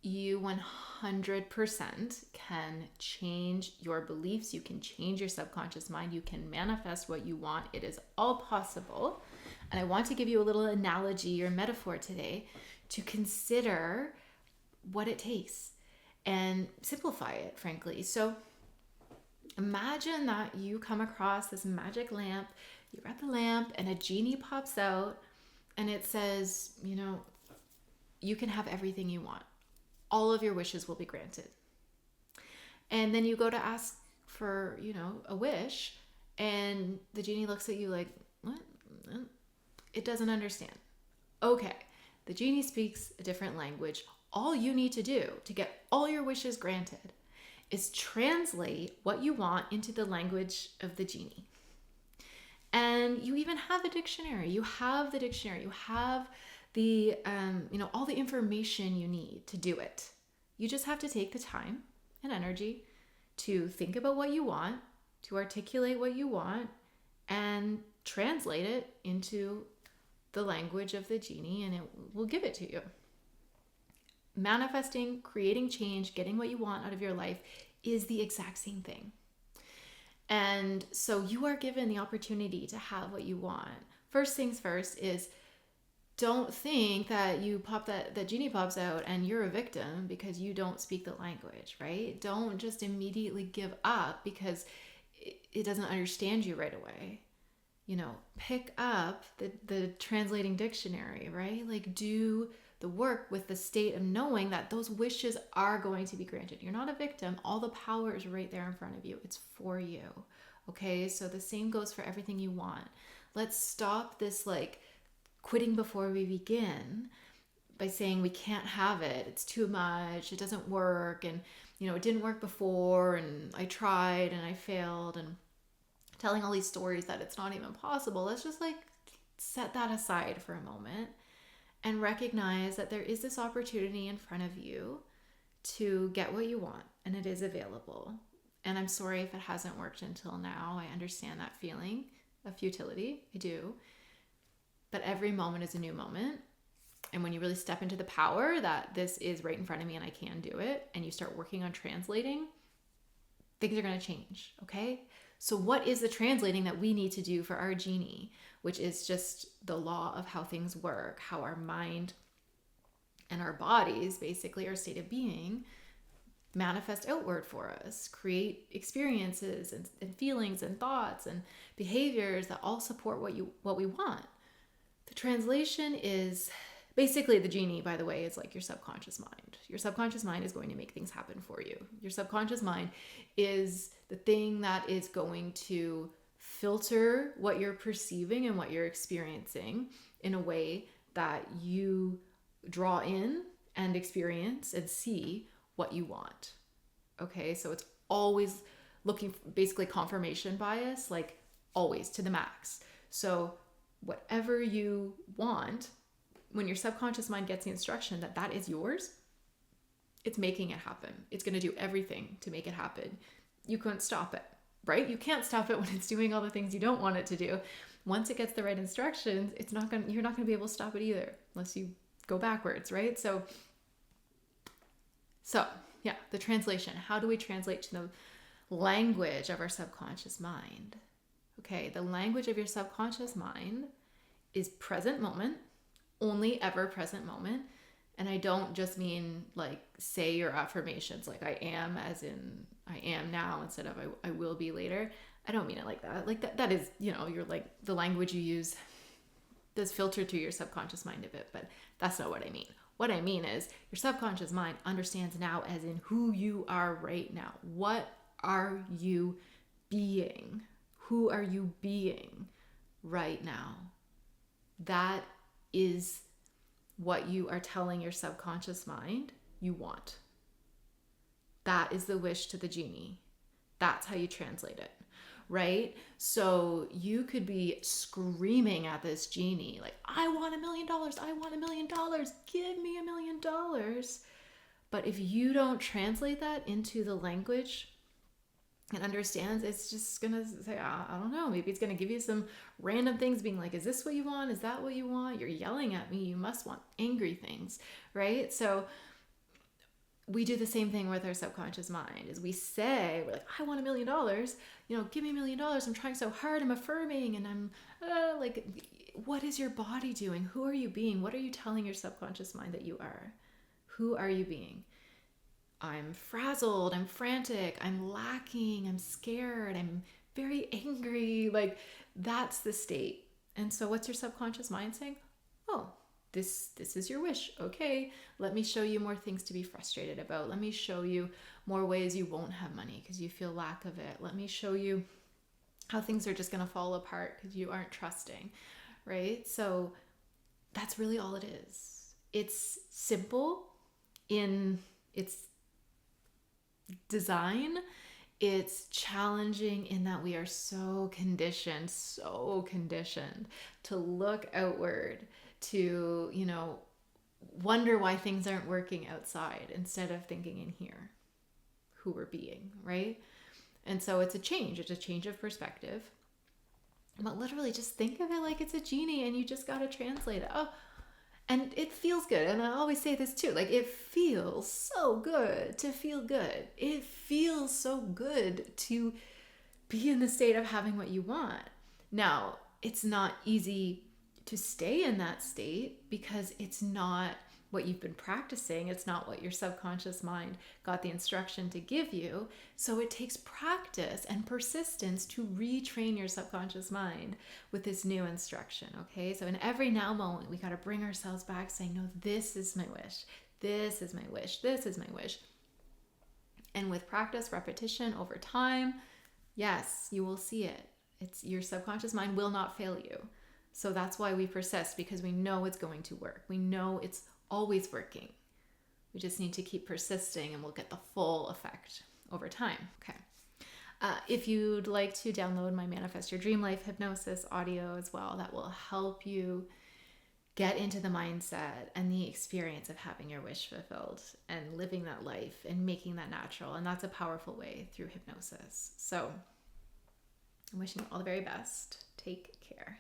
you 100% can change your beliefs. You can change your subconscious mind. You can manifest what you want. It is all possible. And I want to give you a little analogy or metaphor today to consider what it takes and simplify it, frankly. So imagine that you come across this magic lamp. You're at the lamp and a genie pops out and it says, you can have everything you want. All of your wishes will be granted. And then you go to ask for, a wish, and the genie looks at you like, what? It doesn't understand. Okay, the genie speaks a different language. All you need to do to get all your wishes granted is translate what you want into the language of the genie. And you even have a dictionary. You have the dictionary. You have the, all the information you need to do it. You just have to take the time and energy to think about what you want, to articulate what you want, and translate it into the language of the genie, and it will give it to you. Manifesting, creating change, getting what you want out of your life is the exact same thing. And so you are given the opportunity to have what you want. First things first is, don't think that that genie pops out and you're a victim because you don't speak the language, right? Don't just immediately give up because it doesn't understand you right away. Pick up the translating dictionary, right? Like, do the work with the state of knowing that those wishes are going to be granted. You're not a victim. All the power is right there in front of you. It's for you. Okay? So the same goes for everything you want. Let's stop this quitting before we begin by saying we can't have it. It's too much. It doesn't work. And, it didn't work before. And I tried and I failed. And telling all these stories that it's not even possible. Let's just set that aside for a moment and recognize that there is this opportunity in front of you to get what you want, and it is available. And I'm sorry if it hasn't worked until now. I understand that feeling of futility. I do. But every moment is a new moment. And when you really step into the power that this is right in front of me and I can do it, and you start working on translating, things are going to change, okay? So what is the translating that we need to do for our genie, which is just the law of how things work, how our mind and our bodies, basically our state of being, manifest outward for us, create experiences and feelings and thoughts and behaviors that all support what we want. The translation is basically, the genie, by the way, is like your subconscious mind. Your subconscious mind is going to make things happen for you. Your subconscious mind is the thing that is going to filter what you're perceiving and what you're experiencing in a way that you draw in and experience and see what you want. Okay, so it's always looking for basically confirmation bias, always to the max. So whatever you want, when your subconscious mind gets the instruction that is yours, it's making it happen. It's going to do everything to make it happen. You couldn't stop it, right? You can't stop it when it's doing all the things you don't want it to do. Once it gets the right instructions, you're not going to be able to stop it either, unless you go backwards, right? So yeah, the translation. How do we translate to the language of our subconscious mind? Okay, the language of your subconscious mind is present moment, only ever present moment. And I don't just mean say your affirmations I am, as in I am now, instead of I will be later. I don't mean it like that. That is, you're the language you use does filter through your subconscious mind a bit, but that's not what I mean. What I mean is your subconscious mind understands now as in who you are right now. What are you being? Who are you being right now? That is what you are telling your subconscious mind you want. That is the wish to the genie. That's how you translate it, right? So you could be screaming at this genie, I want $1 million. I want $1 million. Give me $1 million. But if you don't translate that into the language and understands, it's just going to say, I don't know, maybe it's going to give you some random things being is this what you want? Is that what you want? You're yelling at me. You must want angry things, right? So we do the same thing with our subconscious mind. Is we say, we're like, I want $1 million, give me $1 million. I'm trying so hard, I'm affirming, and I'm like, what is your body doing? Who are you being? What are you telling your subconscious mind that you are? Who are you being? I'm frazzled, I'm frantic, I'm lacking, I'm scared, I'm very angry. Like, that's the state. And so what's your subconscious mind saying? Oh, this is your wish. Okay, let me show you more things to be frustrated about. Let me show you more ways you won't have money because you feel lack of it. Let me show you how things are just going to fall apart because you aren't trusting, right? So that's really all it is. It's simple in its design. It's challenging in that we are so conditioned to look outward, to, wonder why things aren't working outside instead of thinking in here who we're being, right? And so it's a change of perspective. But literally just think of it like it's a genie and you just got to translate it. Oh, and it feels good. And I always say this too, like, it feels so good to feel good. It feels so good to be in the state of having what you want. Now, it's not easy to stay in that state because it's not what you've been practicing. It's not what your subconscious mind got the instruction to give you. So it takes practice and persistence to retrain your subconscious mind with this new instruction, okay? So in every now moment, we got to bring ourselves back saying, no, this is my wish. This is my wish. This is my wish. And with practice, repetition over time, yes, you will see it. It's your subconscious mind will not fail you. So that's why we persist, because we know it's going to work. We know it's always working. We just need to keep persisting and we'll get the full effect over time. Okay. If you'd like to download my Manifest Your Dream Life hypnosis audio as well, that will help you get into the mindset and the experience of having your wish fulfilled and living that life and making that natural. And that's a powerful way through hypnosis. So I'm wishing you all the very best. Take care.